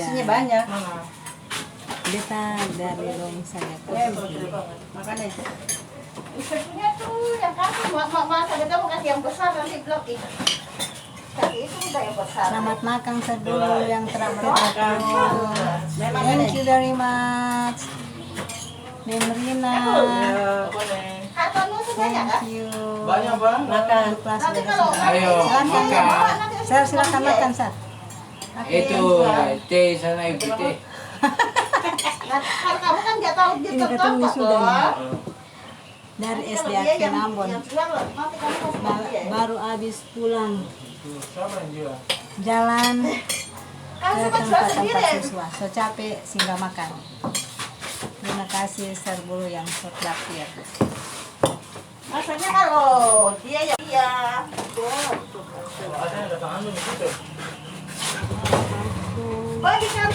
porsinya banyak. Kita dari dong saya Makan aja. Istrinya tuh yang kasih, masa kita mau kasih yang besar nanti blok itu. Tapi itu udah yang besar. Selamat makan dulu yang terakhir. Memang Thank you very much. Memrina. Atau lu sebenarnya Thank kan? you. Banyak bang. Makan. Kelas Nanti dari kalau sana. Ayo, makan. Sar silakan makan, Sar. Itu teh sana ibu teh. Kalau kamu kan nggak tahu dia Ini ketemu terdapat sudah. loh. Dari Nanti SD kalau dia Akin yang- Ambon. yang jual, nanti kamu kasih ke dia ya. Baru habis pulang Siapa yang jual? jalan Kamu ke sempat jual tempat-tempat sendiri. siswa. So capek singgah makan. Terima kasih Serbulu yang sortir. Maksudnya kalau dia yang dia. Ada yang datang anu di situ. Bagi